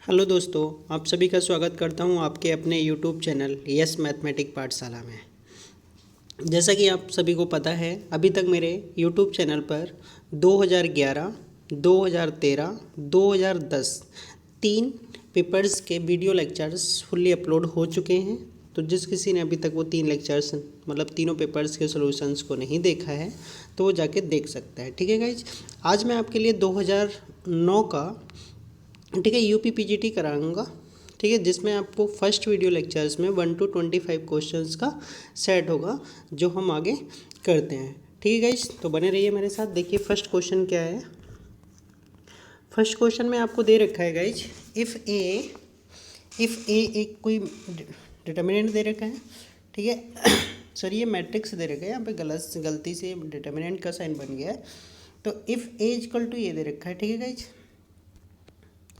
Hello दोस्तों, आप सभी का स्वागत करता हूं आपके अपने यूट्यूब चैनल यस मैथमेटिक पाठशाला में। जैसा कि आप सभी को पता है, अभी तक मेरे यूट्यूब चैनल पर 2011, 2013, 2010 तीन पेपर्स के वीडियो लेक्चर्स फुल्ली अपलोड हो चुके हैं। तो जिस किसी ने अभी तक वो तीन लेक्चर्स मतलब तीनों पेपर्स के सॉल्यूशंस को नहीं देखा है तो वो जाके देख सकता है। ठीक है गाइज, आज मैं आपके लिए 2009 का ठीक है यूपी पीजीटी कराऊंगा। ठीक है, जिसमें आपको फर्स्ट वीडियो लेक्चर्स में 1 to 25 क्वेश्चंस का सेट होगा जो हम आगे करते हैं। ठीक है गाइस, तो बने रहिए मेरे साथ। देखिए फर्स्ट क्वेश्चन क्या है। फर्स्ट क्वेश्चन में आपको दे रखा है गाइज, इफ़ ए एक कोई डिटर्मिनेंट दे रखा है। ठीक है सर, ये मैट्रिक्स दे रखा है, यहाँ पे गलती से डिटर्मिनेंट का साइन बन गया है। तो इफ़ ए इक्वल टू ए दे रखा है। ठीक है गाइज,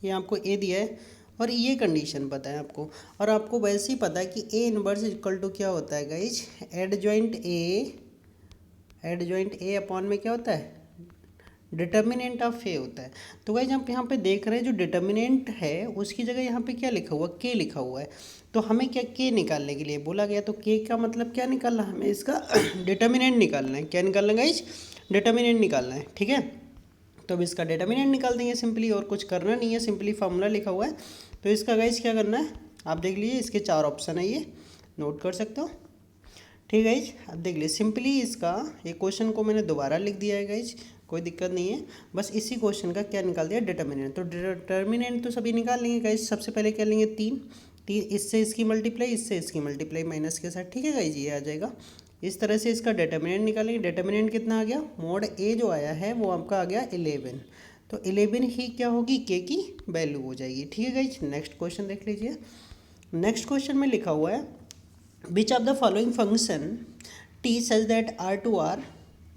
ये आपको ए दिया है और ये कंडीशन पता है आपको, और आपको वैसे ही पता है कि ए इनवर्स इक्वल टू क्या होता है गाइज, एडजॉइंट ए अपॉन में क्या होता है, डिटर्मिनेंट ऑफ ए होता है। तो गाइज आप यहाँ पे देख रहे हैं जो डिटर्मिनेंट है उसकी जगह यहाँ पे क्या लिखा हुआ, के लिखा हुआ है। तो हमें क्या के निकालने के लिए बोला गया, तो के का मतलब क्या निकालना, हमें इसका डिटर्मिनेंट निकालना है। क्या निकालना है गाइज, डिटर्मिनेंट निकालना है। ठीक है, तो अब इसका डिटर्मिनेंट निकाल देंगे सिंपली, और कुछ करना नहीं है, सिंपली फार्मूला लिखा हुआ है। तो इसका गाइज क्या करना है, आप देख लीजिए, इसके चार ऑप्शन है, ये नोट कर सकते हो। ठीक है गाइज, अब देख लीजिए सिंपली इसका ये क्वेश्चन को मैंने दोबारा लिख दिया है गाइज, कोई दिक्कत नहीं है। बस इसी क्वेश्चन का क्या निकाल दिया, डिटर्मिनेंट। तो डिटर्मिनेंट तो सभी निकाल लेंगे गाइज। सबसे पहले क्या लेंगे, तीन इससे इसकी मल्टीप्लाई, इससे इसकी मल्टीप्लाई माइनस के साथ। ठीक है गाइज, ये आ जाएगा। इस तरह से इसका डिटर्मिनेंट निकालेंगे। डिटर्मिनेंट कितना आ गया, मोड ए जो आया है वो आपका आ गया 11। तो 11 ही क्या होगी, के की वैल्यू हो जाएगी। ठीक है गाइज, नेक्स्ट क्वेश्चन देख लीजिए। नेक्स्ट क्वेश्चन में लिखा हुआ है, which of the following function T such that R to R,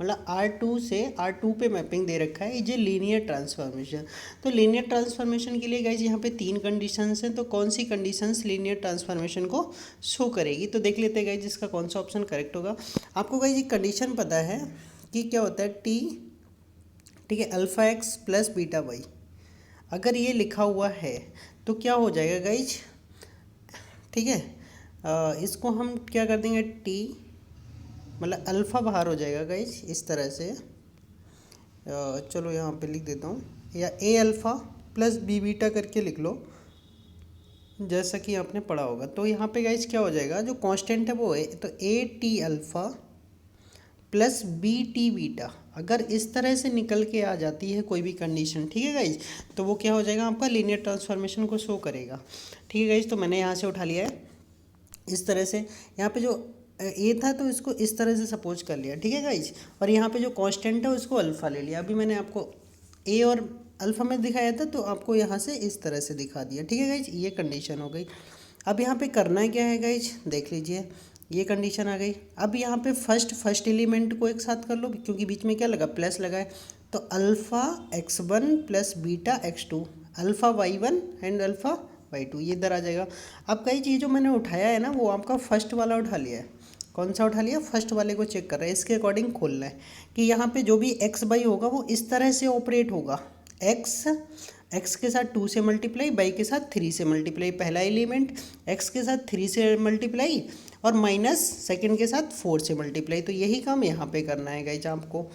मतलब R2 से R2 पे मैपिंग दे रखा है, ये लीनियर ट्रांसफॉर्मेशन। तो लीनियर ट्रांसफॉर्मेशन के लिए गाइज यहाँ पे तीन कंडीशंस हैं। तो कौन सी कंडीशंस लीनियर ट्रांसफॉर्मेशन को शो करेगी, तो देख लेते हैं गाइज इसका कौन सा ऑप्शन करेक्ट होगा। आपको गाइज एक कंडीशन पता है कि क्या होता है, टी, ठीक है, alpha X plus beta Y, अगर ये लिखा हुआ है तो क्या हो जाएगा गाइज। ठीक है, इसको हम क्या कर देंगे, टी मतलब अल्फ़ा बाहर हो जाएगा गाइज इस तरह से। चलो यहाँ पे लिख देता हूँ, या ए अल्फ़ा प्लस बी बीटा करके लिख लो, जैसा कि आपने पढ़ा होगा। तो यहाँ पे गाइज क्या हो जाएगा, जो कांस्टेंट है वो है, तो A T alpha plus B T beta, अगर इस तरह से निकल के आ जाती है कोई भी कंडीशन, ठीक है गाइज, तो वो क्या हो जाएगा, आपका लीनियर ट्रांसफॉर्मेशन को शो करेगा। ठीक है गाइज, तो मैंने यहाँ से उठा लिया है इस तरह से। यहाँ पे जो ए था तो इसको इस तरह से सपोज कर लिया। ठीक है गाइज, और यहाँ पे जो कांस्टेंट है उसको अल्फ़ा ले लिया। अभी मैंने आपको ए और अल्फ़ा में दिखाया था, तो आपको यहाँ से इस तरह से दिखा दिया। ठीक है गाइज, ये कंडीशन हो गई। अब यहाँ पे करना क्या है गाइज, देख लीजिए, ये कंडीशन आ गई। अब यहाँ पे फर्स्ट एलिमेंट को एक साथ कर लो, क्योंकि बीच में क्या लगा, प्लस लगा है। तो alpha x1 plus beta x2, alpha y1 and alpha y2, ये इधर आ जाएगा। अब गाइज ये जो मैंने उठाया है ना, वो आपका फर्स्ट वाला उठा लिया है। कौन सा उठा लिया, फर्स्ट वाले को चेक कर रहे हैं, इसके अकॉर्डिंग खोलना है कि यहाँ पे जो भी एक्स बाई होगा वो इस तरह से ऑपरेट होगा। एक्स के साथ 2 से मल्टीप्लाई, बाई के साथ 3 से मल्टीप्लाई, पहला एलिमेंट, एक्स के साथ 3 से मल्टीप्लाई, और माइनस सेकंड के साथ 4 से मल्टीप्लाई। तो यही काम यहाँ पे करना है गाइज आपको।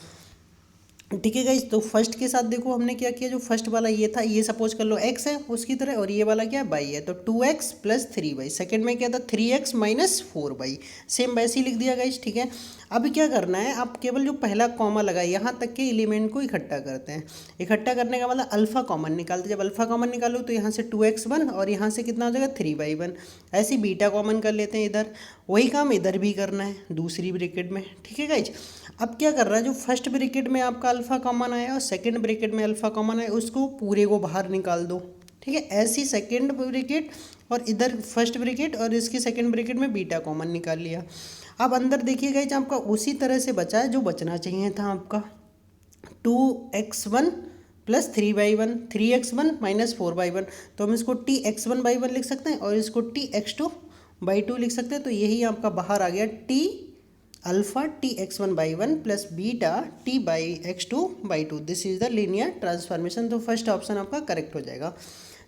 ठीक है गाइज, तो फर्स्ट के साथ देखो हमने क्या किया, जो फर्स्ट वाला ये था, ये सपोज कर लो एक्स है उसकी तरह, और ये वाला क्या है, बाई है, तो 2x प्लस 3y। सेकेंड में क्या था, 3x माइनस 4y, सेम वैसे ही लिख दिया गाइज। ठीक है, अब क्या करना है, आप केवल जो पहला कॉमा लगा यहाँ तक के एलिमेंट को इकट्ठा करते हैं। इकट्ठा करने का मतलब अल्फ़ा कॉमन निकालते हैं। जब अल्फ़ा कॉमन निकालो तो यहाँ से 2x1 और यहाँ से कितना हो जाएगा, 3y1। ऐसे बीटा कॉमन कर लेते हैं इधर, वही काम इधर भी करना है दूसरी ब्रैकेट में। ठीक है गाइज, अब क्या कर रहा है, जो फर्स्ट ब्रैकेट में आपका अल्फ़ा कॉमन आया और सेकंड ब्रैकेट में अल्फ़ा कॉमन आया, उसको पूरे को बाहर निकाल दो। ठीक है, ऐसी सेकंड ब्रैकेट और इधर फर्स्ट ब्रैकेट और इसकी सेकंड ब्रैकेट में बीटा कॉमन निकाल लिया। अब अंदर देखिए गाइज, आपका उसी तरह से बचा है जो बचना चाहिए था आपका, 2x1 plus 3y1, 3x1 minus 4y1। तो हम इसको tx1/1 लिख सकते हैं और इसको tx2/2 लिख सकते हैं। तो यही आपका बाहर आ गया, t alpha tx1/1 plus beta t/x2/2। This is the linear transformation. तो फर्स्ट ऑप्शन आपका करेक्ट हो जाएगा।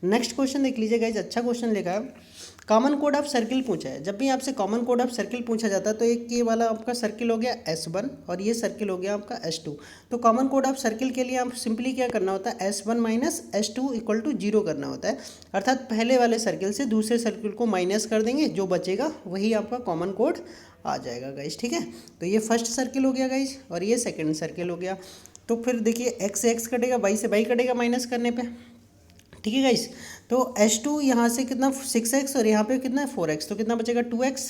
नेक्स्ट क्वेश्चन देख लीजिए गाइज, अच्छा क्वेश्चन लिखा है। कॉमन कोड ऑफ सर्किल पूछा है। जब भी आपसे कॉमन कोड ऑफ सर्किल पूछा जाता है तो एक ये वाला आपका सर्किल हो गया S1 और ये सर्किल हो गया आपका S2। तो कॉमन कोड ऑफ सर्किल के लिए आप सिंपली क्या करना होता है, S1 minus S2 equal to 0 करना होता है। अर्थात पहले वाले सर्किल से दूसरे सर्किल को माइनस कर देंगे, जो बचेगा वही आपका कॉमन कोड आ जाएगा गाइज। ठीक है, तो ये फर्स्ट सर्किल हो गया गाइज और ये सेकेंड सर्किल हो गया। तो फिर देखिए x से x कटेगा, y से y कटेगा माइनस करने पे। ठीक है गाइस, तो H2 यहाँ से कितना 6x और यहाँ पे कितना है 4x, तो कितना बचेगा 2x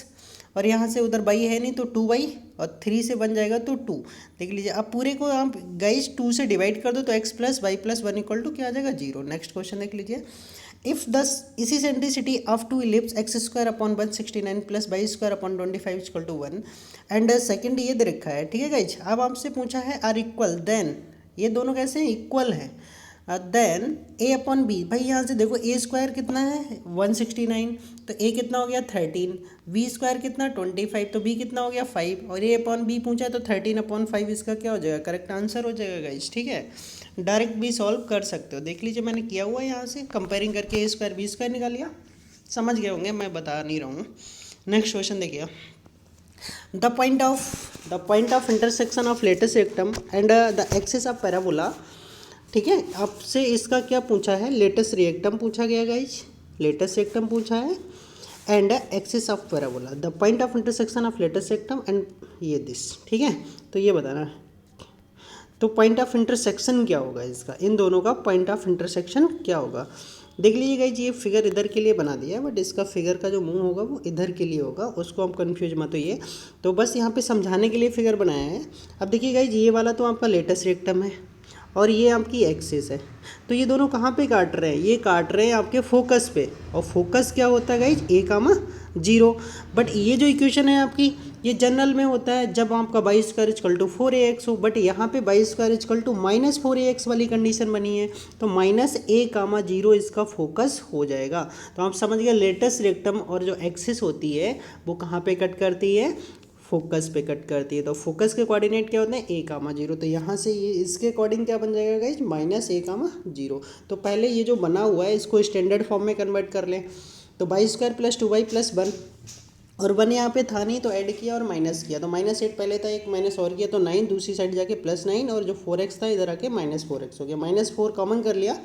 और यहाँ से उधर y है नहीं तो 2y और 3 से बन जाएगा तो 2। देख लीजिए, अब पूरे को आप गाइस 2 से डिवाइड कर दो तो x plus Y plus 1 equal to क्या आ जाएगा 0। नेक्स्ट क्वेश्चन देख लीजिए, if the eccentricity of two ellipse X square upon 169 plus Y square upon 25 equal to 1 and second ये दे रखा है। ठीक है गाइज, अब आपसे पूछा है आर इक्वल, देन ये दोनों कैसे हैं, इक्वल हैं। देन ए अपॉन बी, भाई यहाँ से देखो ए स्क्वायर कितना है 169, तो ए कितना हो गया 13, बी स्क्वायर कितना 25, तो बी कितना हो गया 5 और ए अपॉन बी पूछा है तो 13 अपॉन 5 इसका क्या हो जाएगा, करेक्ट आंसर हो जाएगा गाइस। ठीक है, डायरेक्ट भी सॉल्व कर सकते हो। देख लीजिए मैंने किया हुआ है यहाँ से कंपेयरिंग करके ए स्क्वायर बी स्क्वायर निकाल लिया, समझ गए होंगे, मैं बता नहीं रहा हूँ। नेक्स्ट क्वेश्चन देखिए, the point of intersection of latus rectum and the axis of parabola. ठीक है, आपसे इसका क्या पूछा है, लेटेस्ट रेक्टम पूछा गया गाइज, लेटेस्ट रेक्टम पूछा है and axis of parabola, the point of intersection of latus rectum and ये दिस। ठीक है, तो ये बताना है, तो पॉइंट ऑफ इंटरसेक्शन क्या होगा इसका, इन दोनों का पॉइंट ऑफ इंटरसेक्शन क्या होगा। देख लीजिए गाइज, ये फिगर इधर के लिए बना दिया है बट इसका फिगर का जो मुंह होगा वो इधर के लिए होगा, उसको हम कंफ्यूज मत होइए। तो बस यहाँ पे समझाने के लिए फिगर बनाया है। अब देखिए गाइज, ये वाला तो आपका लेटेस्ट रेक्टम है और ये आपकी एक्सिस है, तो ये दोनों कहाँ पे काट रहे हैं, ये काट रहे हैं आपके फोकस पे, और फोकस क्या होता है गाइज a कामा 0। बट ये जो इक्वेशन है आपकी, ये जनरल में होता है जब आपका Y square equal to 4ax हो, बट यहाँ पे Y square equal to minus 4ax वाली कंडीशन बनी है, तो माइनस a कामा 0 इसका फोकस हो जाएगा। तो आप समझ गए, लेटेस्ट रेक्टम और जो एक्सिस होती है वो कहाँ पे कट करती है, फोकस पे कट करती है। तो फोकस के कोऑर्डिनेट क्या होते हैं a कामा 0, तो यहाँ से ये इसके अकॉर्डिंग क्या बन जाएगा गाइज, माइनस a कामा 0। तो पहले ये जो बना हुआ है इसको स्टैंडर्ड फॉर्म में कन्वर्ट कर लें, तो Y square plus 2y plus 1 और 1 यहाँ पे था नहीं तो ऐड किया और माइनस किया, तो -8 पहले था, एक माइनस और किया तो 9, दूसरी साइड जाके +9 और जो 4x था इधर आके -4x हो गया, -4 कॉमन कर लिया।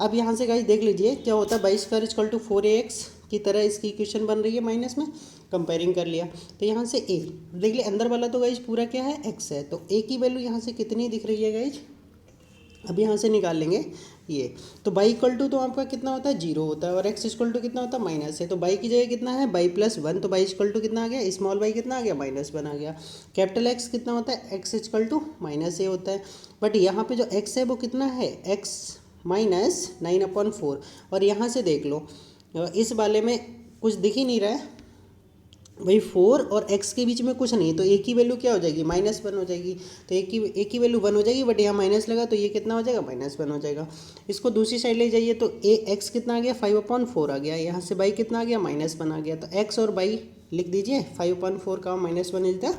अब यहाँ से गाइज देख लीजिए क्या होता है, Y square equal to 4ax की तरह इसकी इक्वेशन बन रही है माइनस में, कंपेयरिंग कर लिया तो यहाँ से a देख लिया, अंदर वाला तो गाइज पूरा क्या है x है, तो a की वैल्यू यहाँ से कितनी दिख रही है गाइज, अब यहाँ से निकाल लेंगे ये, तो y इक्वल टू तो आपका कितना होता है 0 होता है और x इक्वल टू कितना होता है माइनस है, तो y की जगह कितना है y प्लस 1, तो y इक्वल टू कितना आ गया, स्मॉल y कितना आ गया -1 आ गया, कैपिटल x कितना होता है x इक्वल टू -a होता है, बट यहाँ पे जो x है वो कितना है x माइनस 9/4 और यहाँ से देख लो इस वाले में कुछ दिख ही नहीं रहा है भाई, 4 और x के बीच में कुछ नहीं, तो a की वैल्यू क्या हो जाएगी -1 हो जाएगी, तो a की वैल्यू 1 हो जाएगी, बट यहाँ माइनस लगा तो ये कितना हो जाएगा -1 हो जाएगा। इसको दूसरी साइड ले जाइए तो x कितना आ गया 5/4 आ गया, यहाँ से y कितना आ गया -1 आ गया, तो x और y लिख दीजिए, 5/4 का -1 इज द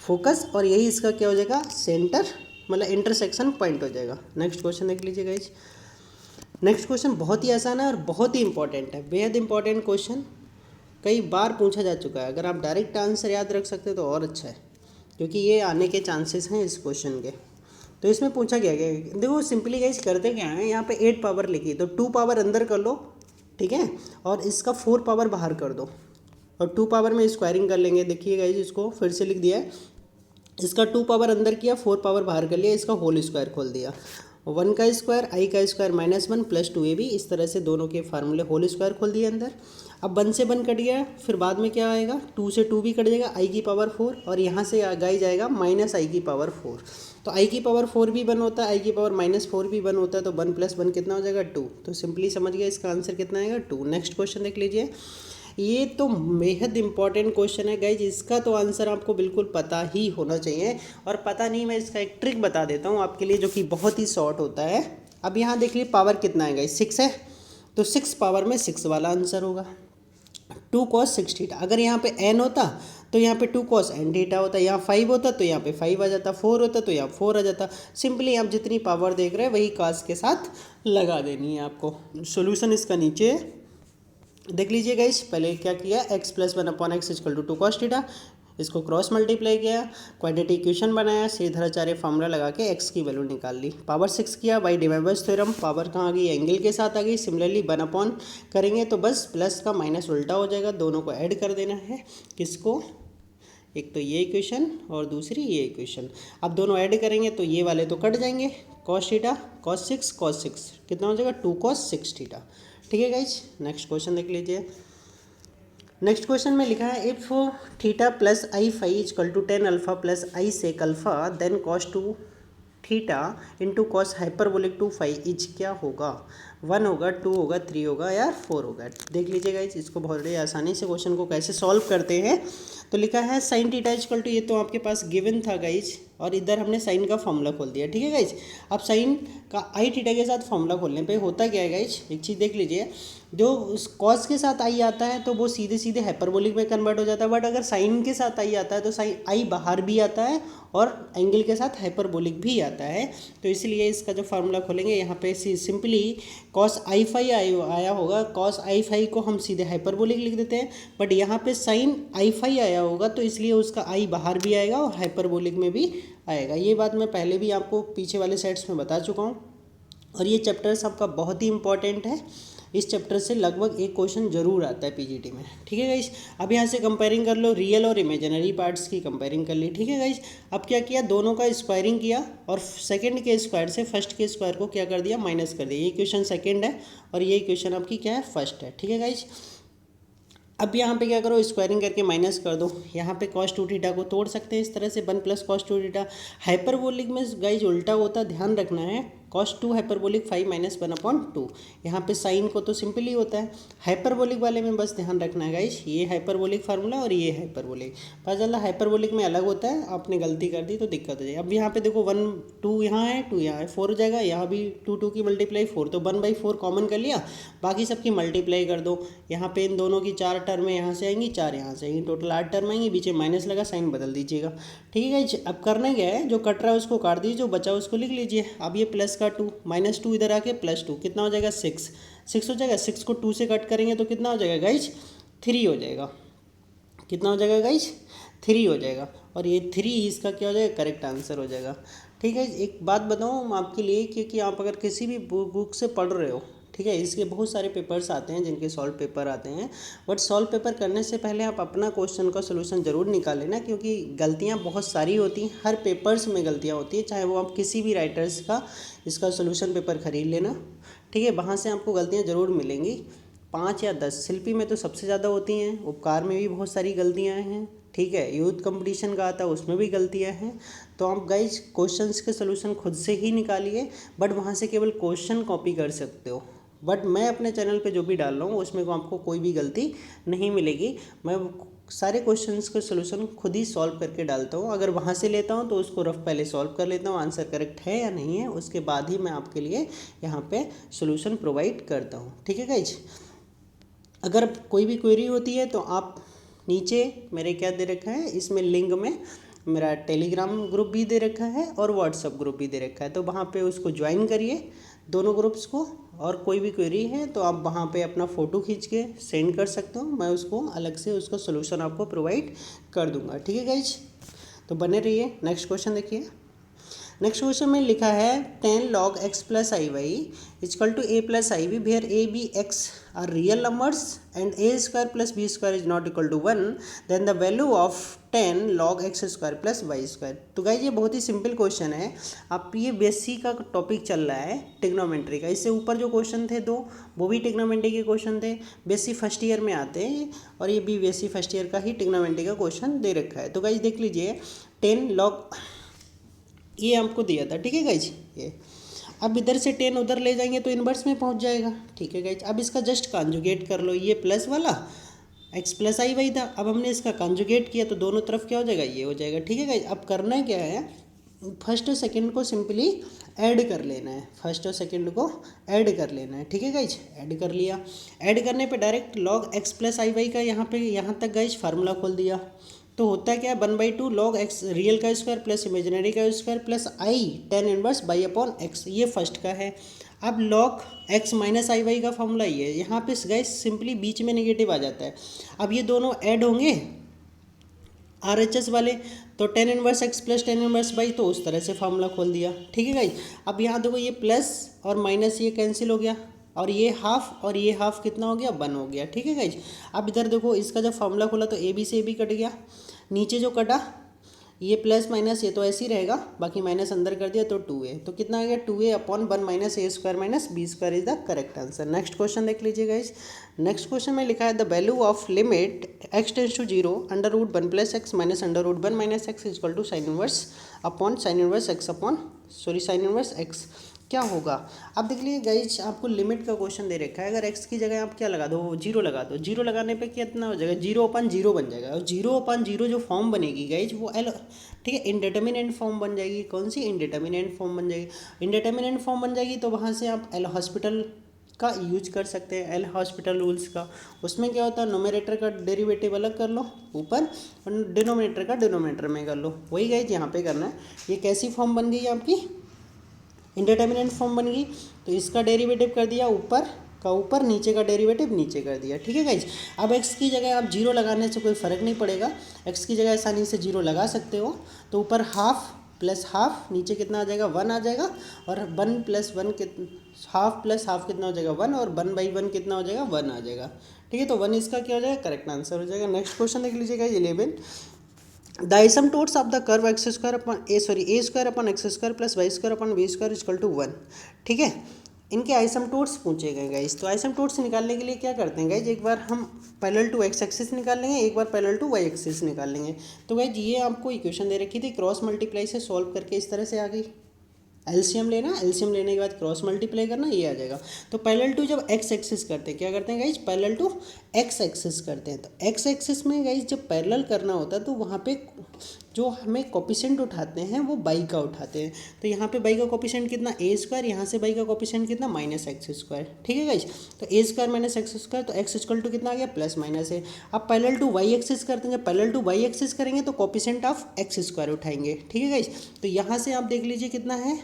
फोकस और यही इसका क्या हो जाएगा सेंटर, मतलब इंटरसेक्शन पॉइंट हो जाएगा। नेक्स्ट क्वेश्चन देख लीजिए गाइज, नेक्स्ट क्वेश्चन बहुत ही आसान है और बहुत ही इंपॉर्टेंट है, बेहद इंपॉर्टेंट क्वेश्चन, कई बार पूछा जा चुका है। अगर आप डायरेक्ट आंसर याद रख सकते तो और अच्छा है, क्योंकि ये आने के चांसेस हैं इस क्वेश्चन के। तो इसमें पूछा गया देखो सिंपली गाइस करते क्या है, यहाँ पे 8 पावर लिखी तो 2 पावर अंदर कर लो, ठीक है, और इसका 4 पावर बाहर कर दो और 2 पावर में स्क्वायरिंग कर लेंगे। देखिए गाइस इसको फिर से लिख दिया है, इसका 2 पावर अंदर किया, 4 पावर बाहर कर लिया, इसका होल स्क्वायर खोल दिया, 1 का स्क्वायर i का स्क्वायर -1 प्लस 2ab, इस तरह से दोनों के फार्मूले होल स्क्वायर खोल दिए अंदर। अब 1 से 1 कट गया, फिर बाद में क्या आएगा 2 से 2 भी कट जाएगा, i की पावर 4 और यहाँ से गाई जाएगा -i की पावर 4, तो i की पावर 4 भी 1 होता है, i की पावर -4 भी 1 होता है, तो 1 + 1 कितना हो जाएगा 2, तो सिंपली समझ गया इसका आंसर कितना आएगा 2। नेक्स्ट क्वेश्चन देख लीजिए, ये तो बेहद इंपॉर्टेंट क्वेश्चन है गाइज, इसका तो आंसर आपको बिल्कुल पता ही होना चाहिए, और पता नहीं मैं इसका एक ट्रिक बता देता हूँ आपके लिए जो कि बहुत ही शॉर्ट होता है। अब यहाँ देख लीजिए पावर कितना है गाइज 6 है, तो 6 पावर में 6 वाला आंसर होगा, टू कॉस सिक्स थीटा। अगर यहाँ पे n होता तो यहाँ पे टू कॉस एन थीटा होता, यहाँ 5 होता तो यहाँ पे 5 आ जाता, 4 होता तो यहाँ 4 आ जाता। सिंपली आप जितनी पावर देख रहे हैं वही कॉस के साथ लगा देनी है आपको। सॉल्यूशन इसका नीचे देख लीजिए गाइस। पहले क्या किया, x plus 1/x equal to cos theta, इसको क्रॉस मल्टीप्लाई किया, क्वाड्रेटिक इक्वेशन बनाया, श्रीधराचार्य फॉर्मूला लगा के x की वैल्यू निकाल ली। पावर 6 किया बाई डिवाइवर्स थ्योरम, पावर कहाँ आ गई, एंगल के साथ आ गई। सिमिलरली 1 करेंगे तो बस प्लस का माइनस उल्टा हो जाएगा, दोनों को ऐड कर देना है। किसको, एक तो ये इक्वेशन और दूसरी ये इक्वेशन। अब दोनों ऐड करेंगे तो ये वाले तो कट जाएंगे, कॉस थीटा कॉस 6 कितना हो जाएगा 2 कॉस 6 थीटा। ठीक है गाइज, नेक्स्ट क्वेश्चन देख लीजिए। नेक्स्ट क्वेश्चन में लिखा है if theta plus I five equal to 10 alpha plus I sec alpha then cos 2 theta into cos hyperbolic 2 five is क्या होगा, 1 होगा, 2 होगा, 3 होगा या 4 होगा। देख लीजिए गाइज, इसको बहुत ही आसानी से क्वेश्चन को कैसे सॉल्व करते हैं। तो लिखा है साइन थीटा इक्वल टू, ये तो आपके पास गिवन था गाइज, और इधर हमने साइन का फॉर्मूला खोल दिया। ठीक है गाइज, अब साइन का आई थीटा के साथ फॉर्मूला खोलने पे होता क्या है गाइज, एक चीज़ देख लीजिए, जो उस कॉस के साथ आई आता है तो वो सीधे सीधे हाइपरबोलिक में कन्वर्ट हो जाता है, बट अगर साइन के साथ आई आता है तो साइन आई बाहर भी आता है और एंगल के साथ हाइपरबोलिक भी आता है। तो इसलिए इसका जो फार्मूला खोलेंगे यहाँ पे सिंपली कॉस आई फाइव आया होगा, कॉस आई फाइव को हम सीधे हाइपरबोलिक लिख देते हैं, बट यहाँ पे साइन आई फाइव आया होगा तो इसलिए उसका आई बाहर भी आएगा और हाइपरबोलिक में भी आएगा। ये बात मैं पहले भी आपको पीछे वाले सेट्स में बता चुका हूँ, और ये चैप्टर्स आपका बहुत ही इंपॉर्टेंट है। इस चैप्टर से लगभग एक क्वेश्चन जरूर आता है पीजीटी में। ठीक है गाइस, अब यहाँ से कंपेयरिंग कर लो, रियल और इमेजिनरी पार्ट्स की कंपेयरिंग कर ली। ठीक है गाइस, अब क्या किया, दोनों का स्क्वायरिंग किया और सेकंड के स्क्वायर से फर्स्ट के स्क्वायर को क्या कर दिया, माइनस कर दिया। ये इक्वेशन सेकंड है और ये इक्वेशन आपकी क्या है, फर्स्ट है। ठीक है गाइस, अब यहाँ पे क्या करो, स्क्वायरिंग करके माइनस कर दो। यहाँ पे कॉस 2 थीटा को तोड़ सकते हैं इस तरह से, 1 प्लस कॉस 2 थीटा। हाइपरबोलिक में गाइज उल्टा होता, ध्यान रखना है, कॉस 2 हाइपरबोलिक 5 माइनस 1/2। यहाँ पे साइन को तो सिंपल ही होता है, हाइपरबोलिक वाले में बस ध्यान रखना है गाइज, ये हाइपरबोलिक फार्मूला और ये हाइपरबोलिक। पता चला हाइपरबोलिक में अलग होता है, आपने गलती कर दी तो दिक्कत हो जाएगी। अब यहाँ पे देखो 1 2 यहाँ है, 2 यहाँ है, 4 हो जाएगा। यहाँ भी 2 की मल्टीप्लाई 4, तो 1/4 कॉमन कर लिया, बाकी सबकी मल्टीप्लाई कर दो। यहाँ पे इन दोनों की 4 टर्म यहाँ से आएंगी, 4 यहाँ से आएंगी, टोटल 8 टर्म आएंगी। बीच में माइनस लगा, साइन बदल दीजिएगा। ठीक है गाइज, अब करना क्या है, जो कट रहा है उसको काट दीजिए, जो बचा उसको लिख लीजिए। अब ये प्लस का 2 माइनस 2 इधर आके प्लस 2 कितना हो जाएगा, 6 हो जाएगा। 6 को 2 से कट करेंगे तो कितना हो जाएगा गाइज, 3 हो जाएगा। कितना हो जाएगा गाइज, 3 हो जाएगा, और ये 3 इसका क्या हो जाएगा, करेक्ट आंसर हो जाएगा। ठीक है, एक बात बताऊँ आपके लिए, क्योंकि आप अगर किसी भी बुक से पढ़ रहे हो, ठीक है, इसके बहुत सारे पेपर्स आते हैं जिनके सॉल्व पेपर आते हैं, बट सॉल्व पेपर करने से पहले आप अपना क्वेश्चन का सोल्यूशन ज़रूर निकाल लेना, क्योंकि गलतियां बहुत सारी होती हैं, हर पेपर्स में गलतियां होती हैं, चाहे वो आप किसी भी राइटर्स का इसका सोल्यूशन पेपर खरीद लेना। ठीक है, वहाँ से आपको गलतियाँ ज़रूर मिलेंगी, 5 या 10। शिल्पी में तो सबसे ज़्यादा होती हैं, उपकार में भी बहुत सारी गलतियाँ हैं। ठीक है, यूथ कंपटीशन का आता है उसमें भी गलतियां हैं। तो आप गाइज क्वेश्चंस के सोल्यूशन खुद से ही निकालिए, बट वहाँ से केवल क्वेश्चन कॉपी कर सकते हो। बट मैं अपने चैनल पे जो भी डाल रहा हूँ उसमें को आपको कोई भी गलती नहीं मिलेगी, मैं सारे क्वेश्चंस के सोल्यूशन खुद ही सॉल्व करके डालता हूँ। अगर वहाँ से लेता हूँ तो उसको रफ पहले सॉल्व कर लेता हूँ, आंसर करेक्ट है या नहीं है, उसके बाद ही मैं आपके लिए यहाँ पे सोल्यूशन प्रोवाइड करता हूँ। ठीक है गाइज, अगर कोई भी क्वेरी होती है तो आप नीचे मेरे क्या दे रखा है, इसमें लिंक में मेरा टेलीग्राम ग्रुप भी दे रखा है और व्हाट्सअप ग्रुप भी दे रखा है, तो वहाँ पे उसको ज्वाइन करिए दोनों ग्रुप्स को। और कोई भी क्वेरी है तो आप वहाँ पे अपना फ़ोटो खींच के सेंड कर सकते हो, मैं उसको अलग से उसका सोल्यूशन आपको प्रोवाइड कर दूँगा। ठीक है गाइज, तो बने रहिए। नेक्स्ट क्वेश्चन देखिए। नेक्स्ट क्वेश्चन में लिखा है 10 log x plus I Y equal to a plus I B where a b x are real numbers and a square plus b square is not equal to 1, then the value of 10 log x स्क्वायर plus Y square. तो guys ये बहुत ही simple question है। आप ये basic का topic चल रहा है ट्रिग्नोमेट्री का, इससे ऊपर जो क्वेश्चन थे 2 वो भी ट्रिग्नोमेट्री के क्वेश्चन थे, बेसिक फर्स्ट ईयर में आते हैं, और ये भी बेसिक फर्स्ट ईयर का ही ट्रिग्नोमेट्री का क्वेश्चन दे रखा है। तो गाइज देख लीजिए 10 log ये हमको दिया था। ठीक है गाइज, ये अब इधर से 10 उधर ले जाएंगे तो इन्वर्स में पहुंच जाएगा। ठीक है गाइज, अब इसका जस्ट कॉन्जुगेट कर लो, ये प्लस वाला x प्लस आई वाई था, अब हमने इसका कॉन्जुगेट किया तो दोनों तरफ क्या हो जाएगा, ये हो जाएगा। ठीक है गाइज, अब करना क्या है, फर्स्ट और सेकंड को सिंपली ऐड कर लेना है, फर्स्ट और सेकंड को ऐड कर लेना है, ठीक है गाइज। ऐड कर लिया, ऐड करने पे direct log x plus I Y का यहाँ तक गाइज फार्मूला खोल दिया। तो होता है क्या, 1/2 log x रियल का स्क्वायर प्लस इमेजिनरी का square plus I tan inverse by upon x, ये फर्स्ट का है। अब log x माइनस आई वाई का फॉर्मूला ये है, यहाँ पे गाइज सिंपली बीच में नेगेटिव आ जाता है। अब ये दोनों ऐड होंगे RHS वाले, तो tan inverse x plus tan inverse by, तो उस तरह से फार्मूला खोल दिया, ठीक है गाइज। अब यहाँ देखो ये प्लस और माइनस ये कैंसिल हो गया, और ये हाफ और ये हाफ कितना हो गया, 1 हो गया, ठीक है गाइज। अब इधर देखो इसका जब फार्मूला खोला तो ए बी से ए बी कट गया, नीचे जो कटा ये प्लस माइनस ये तो ऐसे ही रहेगा, बाकी माइनस अंदर कर दिया तो 2a, तो कितना आ गया 2a upon 1 minus A square minus B square is the correct answer. Next question देख लीजिए गाइज। नेक्स्ट क्वेश्चन में लिखा है the value of limit x tends to 0 under root 1 plus X minus under root 1 minus X equal to sine inverse upon sine inverse X upon sine inverse X, क्या होगा। अब देख लीजिए guys, आपको limit का क्वेश्चन दे रखा है, अगर x की जगह आप क्या लगा दो, 0 लगा दो, 0 लगाने पे कितना हो जाएगा, 0/0 बन जाएगा, और 0/0 जो फॉर्म बनेगी गाइज वो एल, ठीक है, इनडिटर्मिनेंट फॉर्म बन जाएगी। कौन सी, इनडिटर्मिनेंट फॉर्म बन जाएगी। इनडिटर्मिनेंट फॉर्म बन जाएगी तो वहाँ से आप एल हॉस्पिटल का यूज कर सकते हैं, एल हॉस्पिटल रूल्स का। उसमें क्या होता है, नोमेरेटर का डेरिवेटिव अलग कर लो ऊपर और डिनोमिनेटर का डिनोमिनेटर में कर लो, वही गाइज यहाँ पे करना है। ये कैसी फॉर्म बन गई आपकी, इंडिटर्मिनेंट फॉर्म बन गई, तो इसका डेरिवेटिव कर दिया ऊपर का ऊपर, नीचे का डेरिवेटिव नीचे कर दिया, ठीक है गाइज। अब x की जगह आप 0 लगाने से कोई फ़र्क नहीं पड़ेगा, x की जगह आसानी से 0 लगा सकते हो। तो ऊपर हाफ प्लस हाफ, नीचे कितना आ जाएगा 1 आ जाएगा, और 1 प्लस 1 हाफ प्लस हाफ कितना हो जाएगा 1, और 1/1 कितना हो जाएगा 1 आ जाएगा, ठीक है। तो 1 इसका क्या हो जाएगा, करेक्ट आंसर हो जाएगा। नेक्स्ट क्वेश्चन देख लीजिएगा 11, the asymptotes of the curve x square upon a square upon x square plus Y square upon b square equal to 1, ठीक है। इनके आइसमटोट्स पूछे गए गाइज। तो आइसमटोट्स निकालने के लिए क्या करते हैं गाइज, एक बार हम पैरेलल टू एक्स एक्सिस निकाल लेंगे, एक बार पैरेलल टू वाई एक्सिस निकाल लेंगे। तो गाइज ये आपको इक्वेशन दे रखी थी, क्रॉस मल्टीप्लाई से सॉल्व करके इस तरह से आ गई। एलसीएम लेना, एलसीएम लेने के बाद क्रॉस मल्टीप्लाई करना, ये आ जाएगा। तो पैरेलल टू जब एक्स एक्सिस करते हैं, क्या करते हैं guys, parallel to X axis करते हैं। तो एक्स एक्सिस में गाइज जब पैरेलल करना होता है तो वहाँ पे जो हमें कोफिशिएंट उठाते हैं वो बाई का उठाते हैं। तो यहाँ पे बाई का कोफिशिएंट कितना, ए स्क्वायर, यहाँ से बाई का कोफिशिएंट कितना, माइनस एक्स स्क्वायर, ठीक है गाइज। तो ए स्क्वायर माइनस एक्स स्क्वायर, तो एक्स इक्वल टू कितना आ गया, प्लस माइनस है। अब पैरेलल टू वाई एक्सिस करते हैं, जब पैरेलल टू वाई एक्सिस करेंगे तो कोफिशिएंट ऑफ एक्स स्क्वायर उठाएंगे, ठीक है गाइज। तो यहाँ से आप देख लीजिए कितना है,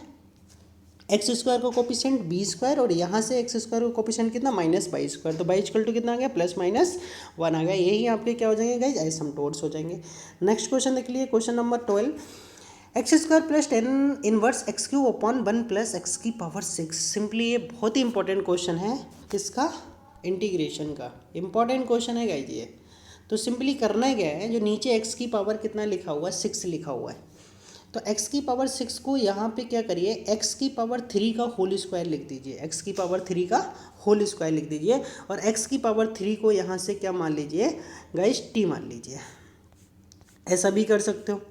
एक्स स्क्वायर का कोफिशिएंट बी स्क्वायर, और यहाँ से एक्स स्क्वायर का कोफिशिएंट कितना, माइनस बाई स्क्वायर, तो बाई इक्वल टू कितना आ गया, प्लस माइनस 1 आ गया। यही आपके क्या हो जाएंगे गाइज, आइसमटोट्स हो जाएंगे। नेक्स्ट क्वेश्चन देख लीजिए, question number 12, x square plus tan inverse x cube upon 1 plus x की पावर 6। सिंपली ये बहुत ही इंपॉर्टेंट क्वेश्चन है, किसका, इंटीग्रेशन का इंपॉर्टेंट क्वेश्चन है गाइज ये। तो सिंपली करना क्या है, जो नीचे एक्स की पावर कितना लिखा हुआ है, 6 लिखा हुआ है, तो x की पावर 6 को यहाँ पे क्या करिए, x की पावर 3 का होल स्क्वायर लिख दीजिए, x की पावर 3 का होल स्क्वायर लिख दीजिए, और x की पावर 3 को यहाँ से क्या मान लीजिए गाइस, t मान लीजिए, ऐसा भी कर सकते हो,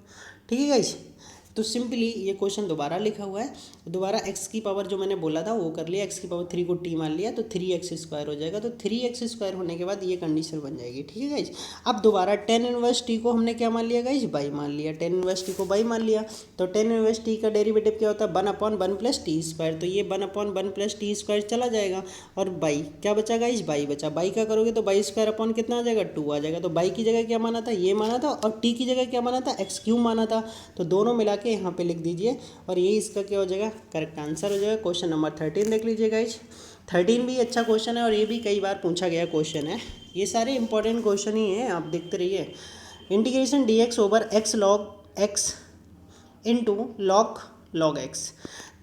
ठीक है गाइस। तो सिंपली ये क्वेश्चन दोबारा लिखा हुआ है, दोबारा x की पावर जो मैंने बोला था वो कर लिया, x की पावर 3 को t मान लिया, तो 3x स्क्वायर हो जाएगा। तो 3x स्क्वायर होने के बाद ये कंडीशन बन जाएगी, ठीक है गाइज। अब दोबारा tan इनवर्स t को हमने क्या मान लिया गाइज, बाई मान लिया, tan इनवर्स t को बाई मान लिया। तो tan इनवर्स t का डेरिवेटिव क्या होता है, 1/1 प्लस टी स्क्वायर, तो ये 1/1 प्लस टी स्क्वायर चला जाएगा, और बाई क्या बचा गाइज, बाई बचा। बाई का करोगे तो बाई स्क्वायर अपॉन कितना आ जाएगा, 2 आ जाएगा। तो बाई की जगह क्या माना था, ये माना था, और टी की जगह क्या माना था, एक्स क्यूब माना था। तो दोनों मिला के यहाँ पे लिख दीजिए, और ये इसका क्या हो जाएगा, करेक्ट आंसर हो जाएगा। क्वेश्चन नंबर 13 देख लीजिए गाइज। 13 भी अच्छा क्वेश्चन है, और ये भी कई बार पूछा गया क्वेश्चन है। ये सारे इंपॉर्टेंट क्वेश्चन ही हैं, आप देखते रहिए। Integration dx over x log x into log x।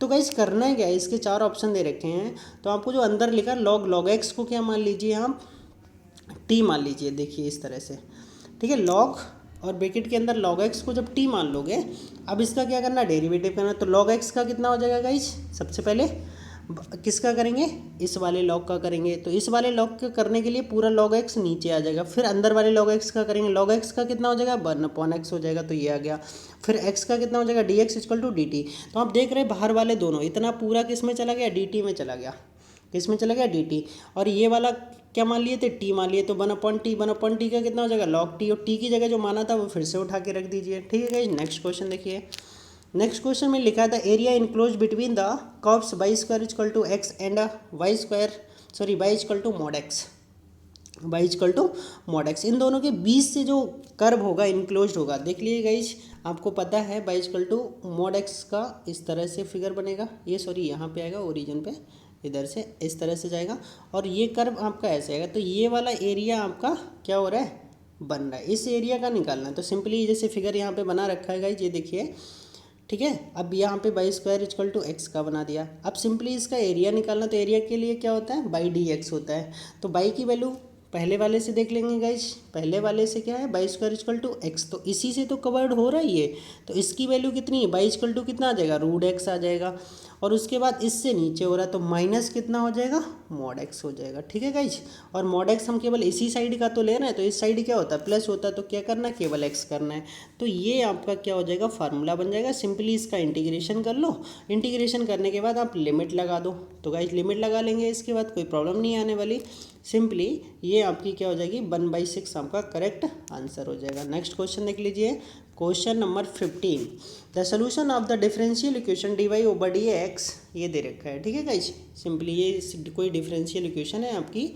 तो गाइज करना है क्या है, इसके 4 ऑप्शन दे रखे हैं, तो आपको जो अंदर लिखा log x को क्या मान लीजिए आप, t मान लीजिए, देखिए इस तरह से, ठीक है। log और ब्रैकेट के अंदर log x को जब t मान लोगे, अब इसका क्या करना, डेरिवेटिव करना। तो log x का कितना हो जाएगा गाइज, सबसे पहले किसका करेंगे, इस वाले log का करेंगे। तो इस वाले log का करने के लिए पूरा log x नीचे आ जाएगा, फिर अंदर वाले log x का करेंगे, log x का कितना हो जाएगा, 1/x हो जाएगा, तो ये आ गया। फिर x का कितना हो जाएगा, dx इक्वल टू dt। तो आप देख रहे हैं बाहर वाले दोनों, इतना पूरा किस में चला गया, dt में चला गया, किस में चला गया, dt। और ये वाला क्या मान लिए थे, t मान लिए, तो 1/t का कितना हो जाएगा, log t, और t की जगह जो माना था वो फिर से उठा के रख दीजिए, ठीक है गाइस। नेक्स्ट क्वेश्चन देखिए, नेक्स्ट क्वेश्चन में लिखा था area enclose between the curves y square equal to x and y square y equal to mod x, y equal to mod x, इन दोनों के बीच से जो कर्व होगा इनक्लोज होगा, देख लीजिए गाइज, आपको पता है Y equal to mod X का इस तरह से फिगर बनेगा, ये सॉरी यहाँ पे आएगा ओरिजिन पे, इधर से इस तरह से जाएगा और ये कर्व आपका ऐसे आएगा। तो ये वाला एरिया आपका क्या हो रहा है, बन रहा है, इस एरिया का निकालना है। तो सिंपली जैसे फिगर यहाँ पे बना रखा है गाइज, ये देखिए, ठीक है। अब यहाँ पे Y square equal to X का बना दिया। अब सिंपली इसका एरिया निकालना, तो एरिया के लिए क्या होता है, बाई डी एक्स होता है। तो बाई की वैल्यू पहले वाले से देख लेंगे गाइज, पहले वाले से क्या है, Y square equal to X, तो इसी से तो कवर्ड हो रहा है ये। तो इसकी वैल्यू कितनी है, बाई इक्वल टू कितना आ जाएगा, रूट एक्स आ जाएगा। और उसके बाद इससे नीचे हो रहा है तो माइनस कितना हो जाएगा, मॉड एक्स हो जाएगा, ठीक है गाइज। और मॉड एक्स हम केवल इसी साइड का तो ले रहे हैं, तो इस साइड क्या होता है, प्लस होता है, तो क्या करना है, केवल एक्स करना है। तो ये आपका क्या हो जाएगा, फार्मूला बन जाएगा। सिंपली इसका इंटीग्रेशन कर लो, इंटीग्रेशन करने के बाद आप लिमिट लगा दो। तो गाइज लिमिट लगा लेंगे, इसके बाद कोई प्रॉब्लम नहीं आने वाली। सिंपली ये आपकी क्या हो जाएगी, 1/6 आपका करेक्ट आंसर हो जाएगा। नेक्स्ट क्वेश्चन देख लीजिए, question number 15, the solution of the differential equation D Y over D X, ये दे रखा है, ठीक है गाइज। सिंपली ये कोई डिफरेंशियल इक्वेशन है आपकी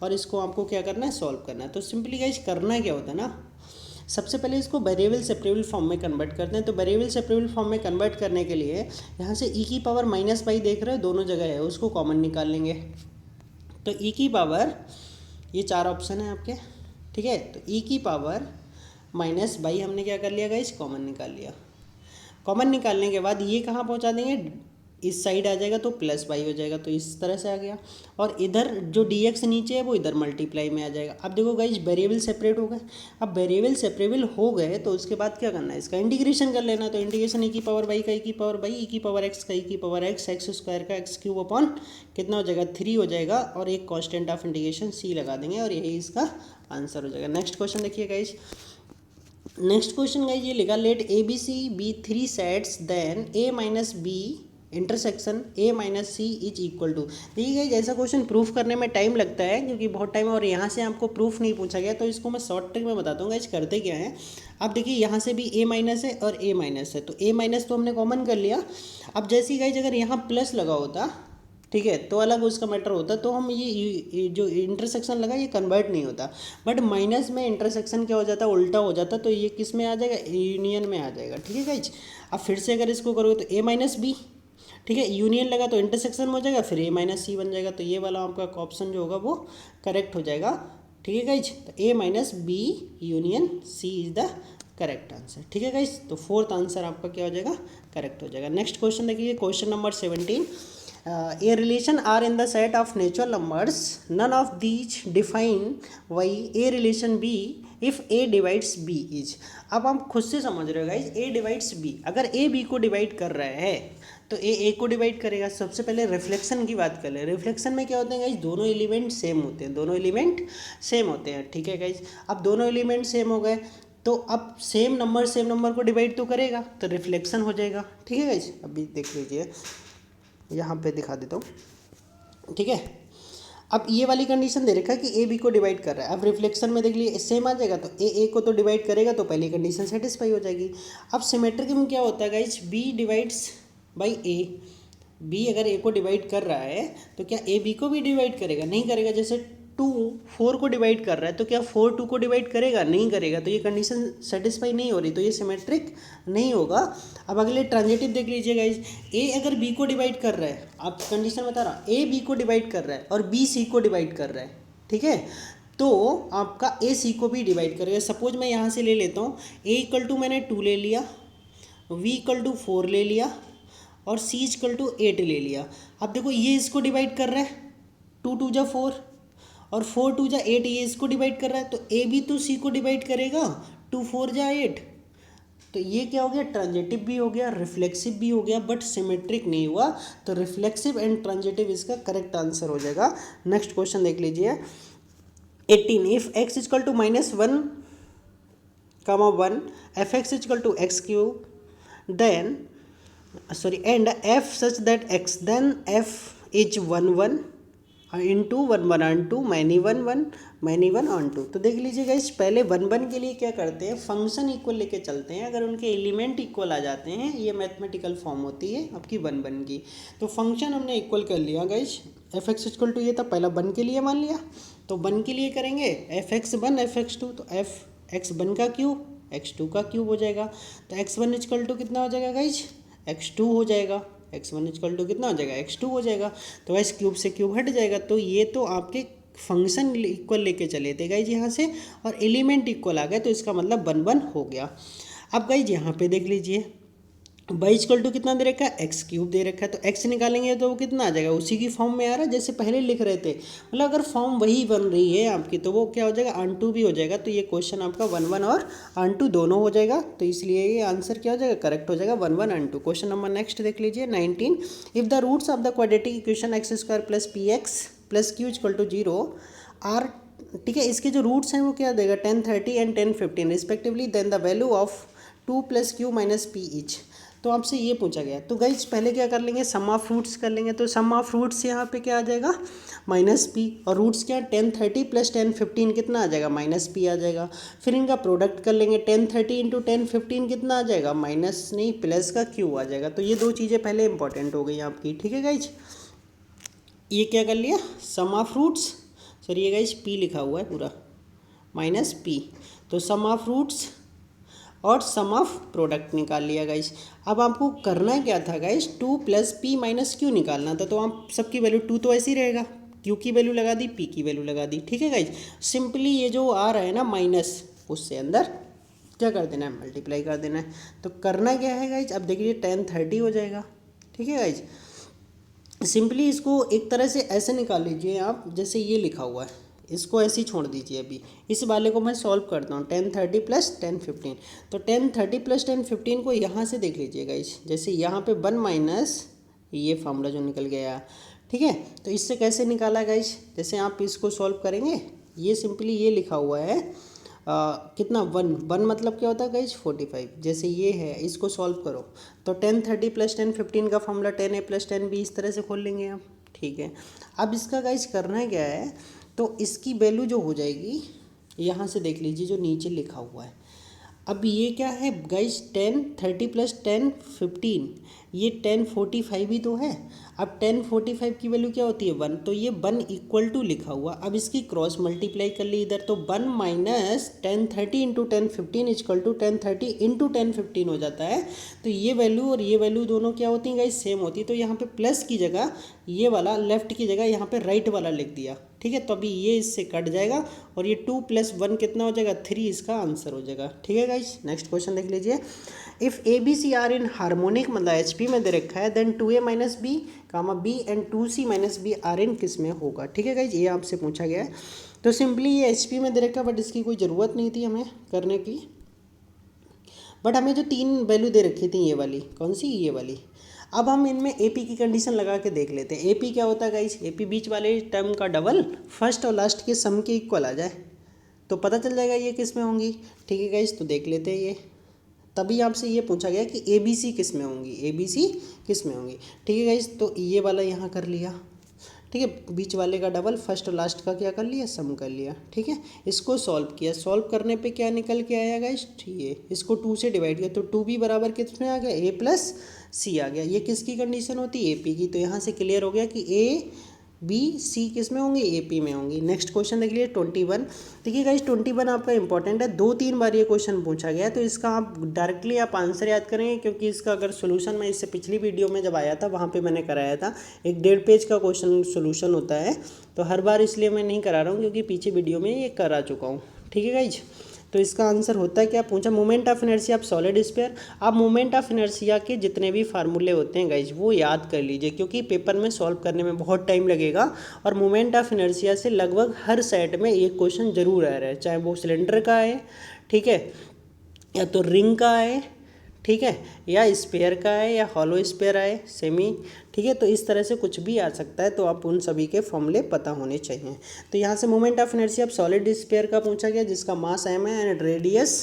और इसको आपको क्या करना है, सॉल्व करना है। तो सिंपली गाइज करना क्या होता है ना, सबसे पहले इसको वेरिएबल सेपरेबल फॉर्म में कन्वर्ट करते हैं। तो वेरिएबल सेपरेबल फॉर्म में कन्वर्ट करने के लिए यहाँ से ई की पावर माइनस बाई देख रहे हो, दोनों जगह है, उसको कॉमन निकाल लेंगे। तो ई की पावर, ये चार ऑप्शन है आपके, ठीक है। तो ई की पावर माइनस बाई हमने क्या कर लिया गाइस, कॉमन निकाल लिया। कॉमन निकालने के बाद ये कहाँ पहुँचा देंगे, इस साइड आ जाएगा तो प्लस बाई हो जाएगा, तो इस तरह से आ गया। और इधर जो डी एक्स नीचे है वो इधर मल्टीप्लाई में आ जाएगा। अब देखो गाइज वेरिएबल सेपरेट हो गए। अब वेरिएबल सेपरेबल हो गए तो उसके बाद क्या करना है, इसका इंटीग्रेशन कर लेना। तो इंटीग्रेशन ई की पावर बाई का ई की पावर बाई, ई की पावर एक्स का ई की पावर एक्स, एक्स स्क्वायर का एक्स क्यूब अपॉन कितना हो जाएगा, 3 हो जाएगा। और एक कॉन्स्टेंट ऑफ इंटीग्रेशन सी लगा देंगे और यही इसका आंसर हो जाएगा। नेक्स्ट क्वेश्चन देखिए गाइज, नेक्स्ट क्वेश्चन गाइज ये लिखा, let A B C be 3 sets then A minus B intersection A minus C is equal to. देखिए गाइज ऐसा क्वेश्चन प्रूफ करने में टाइम लगता है क्योंकि बहुत टाइम, और यहाँ से आपको प्रूफ नहीं पूछा गया, तो इसको मैं शॉर्ट ट्रिक में बताता हूँ गाइज करते क्या है। अब देखिए यहाँ से भी ए माइनस है और ए माइनस है, तो ए माइनस तो हमने कॉमन कर लिया। अब जैसे ही गाइज अगर यहाँ प्लस लगा होता, ठीक है, तो अलग उसका मैटर होता, तो हम ये जो इंटरसेक्शन लगा ये कन्वर्ट नहीं होता। बट माइनस में इंटरसेक्शन क्या हो जाता है, उल्टा हो जाता, तो ये किस में आ जाएगा, यूनियन में आ जाएगा, ठीक है गाइज। अब फिर से अगर इसको करोगे तो ए माइनस बी, ठीक है, यूनियन लगा तो इंटरसेक्शन हो जाएगा, फिर ए माइनस सी बन जाएगा। तो ये वाला आपका ऑप्शन जो होगा वो करेक्ट हो जाएगा, ठीक है गाइज। तो A minus B union C is the correct answer, ठीक है गाइज। तो फोर्थ आंसर आपका क्या हो जाएगा, करेक्ट हो जाएगा। नेक्स्ट क्वेश्चन देखिए, question number 17, a relation r in the set of natural numbers, none of these define y a relation b if a divides b is। अब आप खुद से समझ रहे हो गाइज, a डिवाइड्स b, अगर a b को डिवाइड कर रहा है तो a को डिवाइड करेगा। सबसे पहले रिफ्लेक्शन की बात कर ले, रिफ्लेक्शन में क्या होते हैं गाइज, दोनों एलिमेंट सेम होते हैं, दोनों एलिमेंट सेम होते हैं, ठीक है गाइज। अब दोनों एलिमेंट सेम हो गए तो अब सेम नंबर को डिवाइड तो करेगा, तो रिफ्लेक्शन हो जाएगा, ठीक है गाइज। अभी देख लीजिए, यहाँ पे दिखा देता हूँ, ठीक है। अब ये वाली कंडीशन दे रखा है कि ए बी को डिवाइड कर रहा है। अब रिफ्लेक्शन में देख लिए सेम आ जाएगा, तो ए को तो डिवाइड करेगा, तो पहली कंडीशन सेटिस्फाई हो जाएगी। अब सिमेट्रिक में क्या होता है guys, B divides by A, B अगर ए को डिवाइड कर रहा है तो क्या ए बी को भी डिवाइड करेगा, नहीं करेगा। जैसे 2 4 को डिवाइड कर रहा है तो क्या 4 2 को डिवाइड करेगा, नहीं करेगा। तो ये कंडीशन सेटिस्फाई नहीं हो रही, तो ये सिमेट्रिक नहीं होगा। अब अगले ट्रांजिटिव देख लीजिए गाइज, ए अगर बी को डिवाइड कर रहा है, आप कंडीशन बता रहा, ए बी को डिवाइड कर रहा है और बी सी को डिवाइड कर रहा है, ठीक है, तो आपका ए सी को भी डिवाइड करेगा। सपोज मैं यहाँ से ले लेता हूँ, ए इक्वल टू मैंने 2 ले लिया, वी इक्वल टू 4 ले लिया और सी इक्वल टू 8 ले लिया। अब देखो ये इसको डिवाइड कर रहा है, 2 2 जा 4 और 4 2 जा 8, ये इसको डिवाइड कर रहा है, तो ए भी तो सी को डिवाइड करेगा, 2 4 जा 8। तो ये क्या हो गया, ट्रांजिटिव भी हो गया, रिफ्लेक्सिव भी हो गया, बट सिमेट्रिक नहीं हुआ। तो रिफ्लेक्सिव एंड ट्रांजिटिव इसका करेक्ट आंसर हो जाएगा। नेक्स्ट क्वेश्चन देख लीजिए, 18, if x equal to -1 comma 1 fx equal to x cube then and f such that x then f is 1 1 into one one on to many one many one one on टू। तो देख लीजिएगा इस पहले one one के लिए क्या करते हैं, फंक्शन इक्वल लेके चलते हैं। अगर उनके एलिमेंट इक्वल आ जाते हैं, ये मैथमेटिकल फॉर्म होती है आपकी वन वन की। तो फंक्शन हमने इक्वल कर लिया guys, f x equal to ये था पहला वन के लिए मान लिया, तो वन के लिए करेंगे f x one f x two, तो एफ एक्स वन का क्यूब एक्स टू का क्यूब हो जाएगा। तो एक्स वन इक्वल टू कितना हो जाएगा गाइज, एक्स टू हो जाएगा। एक्स वन इक्वल टू कितना हो जाएगा, एक्स टू हो जाएगा। तो गाइज क्यूब से क्यूब हट जाएगा। तो ये तो आपके फंक्शन इक्वल लेके चले थे गाइज यहाँ से, और एलिमेंट इक्वल आ गए, तो इसका मतलब वन वन हो गया। अब गाइज यहाँ पे देख लीजिए वाई इक्वल टू कितना दे रखा है, एक्स क्यूब दे रखा है। तो एक्स निकालेंगे तो वो कितना आ जाएगा, उसी की फॉर्म में आ रहा है जैसे पहले लिख रहे थे। मतलब अगर फॉर्म वही बन रही है आपकी, तो वो क्या हो जाएगा, ऑन टू भी हो जाएगा। तो ये क्वेश्चन आपका वन वन और ऑन टू दोनों हो जाएगा। तो इसलिए ये आंसर क्या हो जाएगा, करेक्ट हो जाएगा, one one on to. Question number next देख लीजिए 19। If the roots of the quadratic equation x square plus p x plus q equal to zero are, ठीक है, इसके जो रूट्स हैं वो क्या देगा 10 30 and 10 15 respectively, then the value of 2 plus q minus p each. तो आपसे ये पूछा गया। तो गाइज पहले क्या कर लेंगे, सम ऑफ रूट्स कर लेंगे। तो सम ऑफ रूट्स यहाँ पे क्या आ जाएगा, माइनस पी, और रूट्स क्या 10 30 प्लस 10 15 कितना आ जाएगा, माइनस पी आ जाएगा। फिर इनका प्रोडक्ट कर लेंगे, 10 30 इंटू 10 15 कितना आ जाएगा, माइनस नहीं प्लस का क्यू आ जाएगा। तो ये दो चीज़ें पहले इंपॉर्टेंट हो गई आपकी, ठीक है गाइज। ये क्या कर लिया, सम ऑफ रूट्स, सर ये गाइज पी लिखा हुआ है पूरा, माइनस पी। तो सम ऑफ रूट्स और सम ऑफ प्रोडक्ट निकाल लिया गाइस। अब आपको करना क्या था guys, 2 plus P minus Q निकालना था। तो आप सबकी वैल्यू 2 तो ऐसे ही रहेगा, क्यू की वैल्यू लगा दी, पी की वैल्यू लगा दी, ठीक है गाइस। सिंपली ये जो आ रहा है ना माइनस, उससे अंदर क्या कर देना है, मल्टीप्लाई कर देना है। तो करना क्या है गाइस, अब देखिए 10 30 हो जाएगा, ठीक है गाइस। सिंपली इसको एक तरह से ऐसे निकाल लीजिए आप, जैसे ये लिखा हुआ है, इसको ऐसे ही छोड़ दीजिए। अभी इस वाले को मैं सॉल्व करता हूँ, 10 30 प्लस 10 15। तो 10 30 प्लस 10 15 को यहाँ से देख लीजिएगा, इस जैसे यहाँ पे 1 माइनस ये फार्मूला जो निकल गया, ठीक है। तो इससे कैसे निकाला गाइस, जैसे आप इसको सॉल्व करेंगे, ये सिंपली ये लिखा हुआ है कितना 1 मतलब क्या होता है गाइज 45। जैसे ये है, इसको सॉल्व करो तो 10 30 प्लस 10 15 का फॉर्मूला 10a प्लस 10b इस तरह से खोल लेंगे आप, ठीक है। अब इसका गाइज करना क्या है, तो इसकी वैल्यू जो हो जाएगी यहाँ से देख लीजिए जो नीचे लिखा हुआ है। अब ये क्या है गाइज 10 30 प्लस 10 15, ये 10 45 ही तो है। अब 10 45 की वैल्यू क्या होती है 1, तो ये 1 इक्वल टू लिखा हुआ। अब इसकी क्रॉस मल्टीप्लाई कर ली इधर, तो 1 minus 10 30 into 10 15 equal to 10 30 into 10 15 हो जाता है। तो ये वैल्यू और ये वैल्यू दोनों क्या होती हैं गाइज, सेम होती है। तो यहाँ पे प्लस की जगह ये वाला, लेफ्ट की जगह यहाँ पे राइट वाला लिख दिया, ठीक है। तो अभी ये इससे कट जाएगा और ये 2 प्लस 1 कितना हो जाएगा 3, इसका आंसर हो जाएगा, ठीक है गाइज। नेक्स्ट क्वेश्चन देख लीजिए। If A B C are in harmonic मतलब एच पी में दे रखा है, then 2a minus B comma B and 2c minus B are in किस में होगा, ठीक है गाइज। ये आपसे पूछा गया है। तो सिंपली ये एच पी में दे रखा है, बट इसकी कोई ज़रूरत नहीं थी हमें करने की। बट हमें जो 3 वैल्यू दे रखी थी, ये वाली कौन सी, ये वाली। अब हम इनमें ए पी की कंडीशन लगा के देख लेते हैं। ए पी क्या होता है गाइज, ए पी बीच वाले टर्म का डबल फर्स्ट और लास्ट के सम के इक्वल आ जाए तो पता चल जाएगा ये किस में होंगी, ठीक है गाइज। तो देख लेते हैं ये, तभी आपसे ये पूछा गया कि ए बी सी किस में होंगी, ए बी सी किस में होंगी, ठीक है गाइज। तो ये वाला यहाँ कर लिया, ठीक है, बीच वाले का डबल फर्स्ट और लास्ट का क्या कर लिया, सम कर लिया, ठीक है। इसको सॉल्व किया, सॉल्व करने पे क्या निकल के आया गाइस, ठीक है, इसको 2 से डिवाइड किया तो 2b बराबर किस में आ गया, a प्लस सी आ गया। ये किसकी कंडीशन होती है, ए पी की। तो यहाँ से क्लियर हो गया कि ए बी सी किस में होंगी, ए पी में होंगी। नेक्स्ट क्वेश्चन देख लीजिए 21। देखिए गाइस 21 आपका इंपॉर्टेंट है, 2-3 बार ये क्वेश्चन पूछा गया है। तो इसका आप डायरेक्टली आप आंसर याद करेंगे, क्योंकि इसका अगर सोल्यूशन मैं इससे पिछली वीडियो में जब आया था वहाँ पे मैंने कराया था। 1.5 पेज का क्वेश्चन सोल्यूशन होता है, तो हर बार इसलिए मैं नहीं करा रहा हूँ क्योंकि पीछे वीडियो में ये करा चुका हूँ, ठीक है गाइज। तो इसका आंसर होता है क्या, पूछा moment of inertia of solid sphere. आप मोमेंट ऑफ इनर्शिया के जितने भी फार्मूले होते हैं गाइज वो याद कर लीजिए, क्योंकि पेपर में सॉल्व करने में बहुत टाइम लगेगा। और मोमेंट ऑफ इनर्शिया से लगभग हर सेट में एक क्वेश्चन जरूर आ रहा है, चाहे वो सिलेंडर का है, ठीक है, या तो रिंग का है, ठीक है, या स्पेयर का है, या हॉलो स्पेयर है, सेमी, ठीक है। तो इस तरह से कुछ भी आ सकता है, तो आप उन सभी के फॉर्मूले पता होने चाहिए। तो यहाँ से moment of inertia of solid sphere का पूछा गया, जिसका मास m है एंड रेडियस,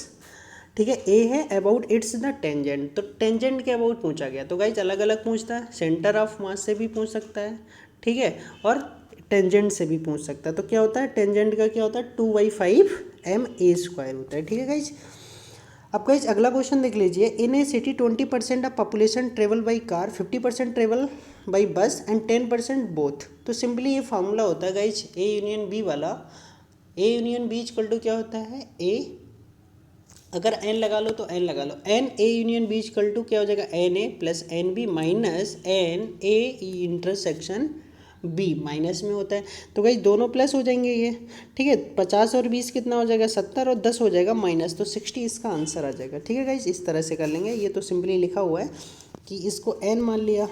ठीक है, ए है, अबाउट इट्स द टेंजेंट। तो टेंजेंट के अबाउट पूछा गया। तो गाइज अलग अलग पूछता है, सेंटर ऑफ मास से भी पूछ सकता है, ठीक है, और टेंजेंट से भी पूछ सकता है। तो क्या होता है टेंजेंट का, क्या होता है 2/5 ma² होता है। ठीक है गाइज। अब गाइज अगला क्वेश्चन देख लीजिए। In a city 20% of population travel by car, 50% travel by bus and 10% both. तो सिंपली ये फार्मूला होता है गाइज ए यूनियन बी वाला। A union B equal to क्या होता है, ए अगर एन लगा लो तो एन लगा लो, n A union B equal to क्या हो जाएगा, n A plus n B minus n A intersection B, minus में होता है तो गाइस दोनों प्लस हो जाएंगे ये। ठीक है, 50 और 20 कितना हो जाएगा, 70 और 10 हो जाएगा माइनस, तो 60 इसका आंसर आ जाएगा। ठीक है गाइस, इस तरह से कर लेंगे। ये तो सिंपली लिखा हुआ है कि इसको एन मान लिया,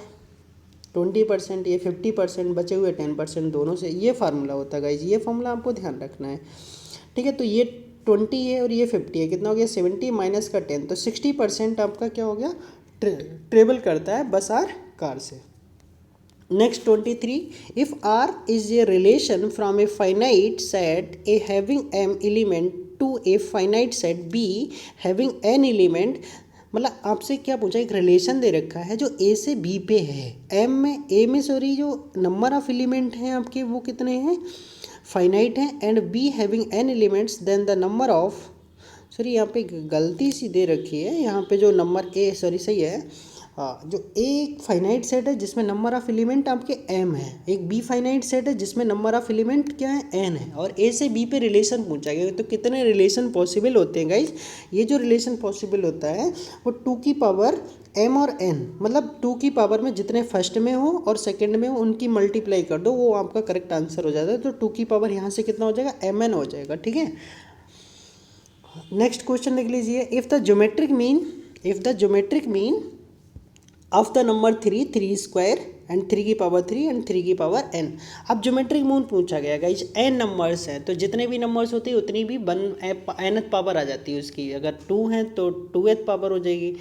20% ये 50%, बचे हुए 10% दोनों से, ये फार्मूला होता है गाइज। ये फार्मूला आपको ध्यान रखना है। ठीक है, तो ये 20 है और ये 50 है, कितना हो गया 70 माइनस का 10, तो 60% आपका क्या हो गया, ट्रेवल करता है बस आर कार से। Next 23, if R is a relation from A finite set A having M element to A finite set B having N element, मतलब आपसे क्या पूछा, एक रिलेशन दे रखा है जो ए से बी पे है, एम में ए में सॉरी जो नंबर ऑफ एलिमेंट हैं आपके वो कितने हैं, फाइनाइट हैं, and B having N elements then the number of, sorry यहाँ पे गलती सी दे रखी है, यहाँ पे जो नंबर ए, सॉरी सही है, हाँ, जो एक फाइनाइट सेट है जिसमें नंबर ऑफ एलिमेंट आपके एम है, एक बी फाइनाइट सेट है जिसमें नंबर ऑफ एलिमेंट क्या है, एन है, और ए से बी पे रिलेशन पूछा गया। तो कितने रिलेशन पॉसिबल होते हैं गाइज, ये जो रिलेशन पॉसिबल होता है वो 2 की पावर एम और एन, मतलब 2 की पावर में जितने फर्स्ट में हो और सेकेंड में हो उनकी मल्टीप्लाई कर दो, वो आपका करेक्ट आंसर हो जाता है। तो 2 की पावर यहाँ से कितना हो जाएगा, एम एन हो जाएगा। ठीक है, नेक्स्ट क्वेश्चन देख लीजिए। If the geometric mean of the number 3 square and 3 की पावर 3 एंड 3 की पावर n। अब ज्योमेट्रिक मीन पूछा गया गाइज, n नंबर्स हैं तो जितने भी नंबर्स होते हैं उतनी भी nth पावर आ जाती है उसकी। अगर 2 है तो 2th पावर हो जाएगी,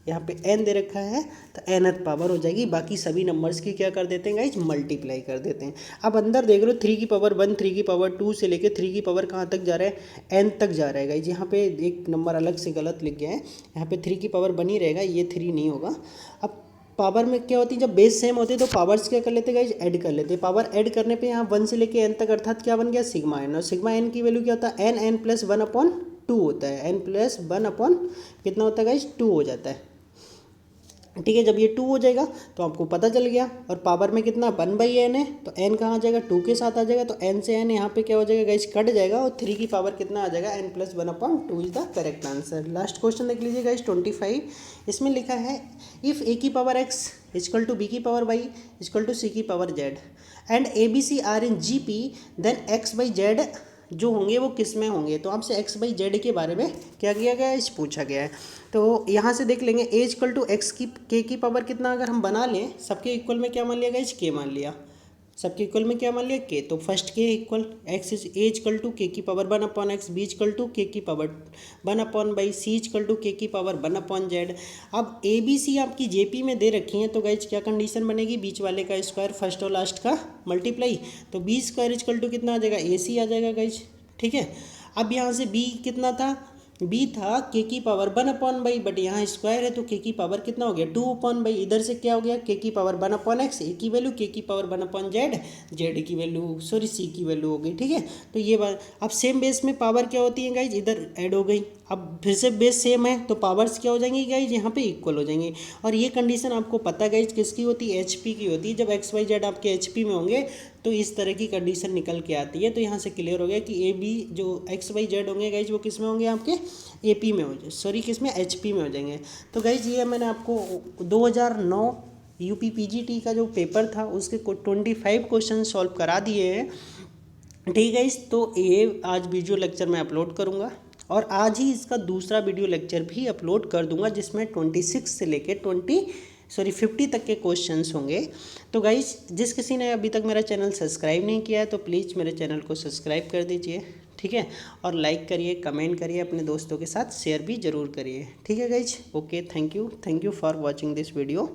यहाँ पे n दे रखा है तो nth पावर हो जाएगी। बाकी सभी नंबर्स की क्या कर देते हैं गाइज, मल्टीप्लाई कर देते हैं। अब अंदर देख लो 3 की पावर 1, 3 की पावर 2 से लेके 3 की पावर कहाँ तक जा रहा है, n तक जा रहा है गाइज। यहाँ पे एक नंबर अलग से गलत लिख गया है, यहाँ पे 3 की पावर 1 ही रहेगा, ये 3 नहीं होगा। अब पावर में क्या होती है, जब बेस सेम होते हैं तो पावर्स क्या कर लेते हैं गाइज, ऐड कर लेते हैं। पावर ऐड करने पे यहाँ 1 से लेके n तक अर्थात क्या बन गया, सिग्मा n, और सिग्मा n की वैल्यू क्या होता है, n प्लस 1/2 होता है, n प्लस 1 कितना होता है गाइज, 2 हो जाता है। ठीक है, जब ये 2 हो जाएगा तो आपको पता चल गया, और पावर में कितना 1/n है तो n कहाँ आ जाएगा, 2 के साथ आ जाएगा, तो n से n यहाँ पे क्या हो जाएगा गाइज, कट जाएगा, और 3 की पावर कितना आ जाएगा, n plus 1/2 is the correct answer. Last question देख लीजिए गाइज 25, इसमें लिखा है इफ़ a की power x equal to b की power y equal to c की power z and ABC are in GP then x/z जो होंगे वो किस में होंगे। तो आपसे x/z के बारे में क्या किया गया है, इस पूछा गया है। तो यहाँ से देख लेंगे a इक्वल टू x की k की पावर कितना अगर हम बना लें, सबके इक्वल में क्या मान लिया गया, k मान लिया, सबके इक्वल में क्या मान लिया, k, तो first k equal x is a equal to k की power 1/x, b equal to k की power 1/, c equal to k की पावर 1/z। अब a b c आपकी JP में दे रखी हैं तो गाइज क्या कंडीशन बनेगी, बीच वाले का स्क्वायर फर्स्ट और लास्ट का मल्टीप्लाई, तो b स्क्वायर इक्वल टू कितना आ जाएगा, AC आ जाएगा गाइज। ठीक है, अब यहाँ से b कितना था, b था k की पावर 1/, बट यहाँ स्क्वायर है तो k की पावर कितना हो गया 2/, इधर से क्या हो गया k की पावर 1/x, a की वैल्यू k की पावर 1/z, z की वैल्यू सॉरी c की वैल्यू हो गई। ठीक है, तो ये बात, अब सेम बेस में पावर क्या होती है गाइज, इधर ऐड हो गई, अब फिर से बेस सेम है तो पावर्स क्या हो जाएंगी गाइज, यहाँ पे इक्वल हो जाएंगे। और ये कंडीशन आपको पता गाइज किसकी होती है, HP की होती है। जब XYZ आपके HP में होंगे तो इस तरह की कंडीशन निकल के आती है। तो यहाँ से क्लियर हो गया कि AB जो XYZ होंगे गाइज वो किस में होंगे, आपके AP में हो जाए, सॉरी किस में, HP में हो जाएंगे। तो गाइज ये मैंने आपको 2009 UP PGT का जो पेपर था उसके 25 क्वेश्चन सॉल्व करा दिए हैं। ठीक है, तो ये आज वीडियो लेक्चर मैं अपलोड करूँगा और आज ही इसका दूसरा वीडियो लेक्चर भी अपलोड कर दूंगा जिसमें 26 से लेके 50 तक के क्वेश्चंस होंगे। तो गाइज जिस किसी ने अभी तक मेरा चैनल सब्सक्राइब नहीं किया है तो प्लीज़ मेरे चैनल को सब्सक्राइब कर दीजिए। ठीक है, और लाइक करिए, कमेंट करिए, अपने दोस्तों के साथ शेयर भी ज़रूर करिए। ठीक है guys, okay, thank you for watching this video.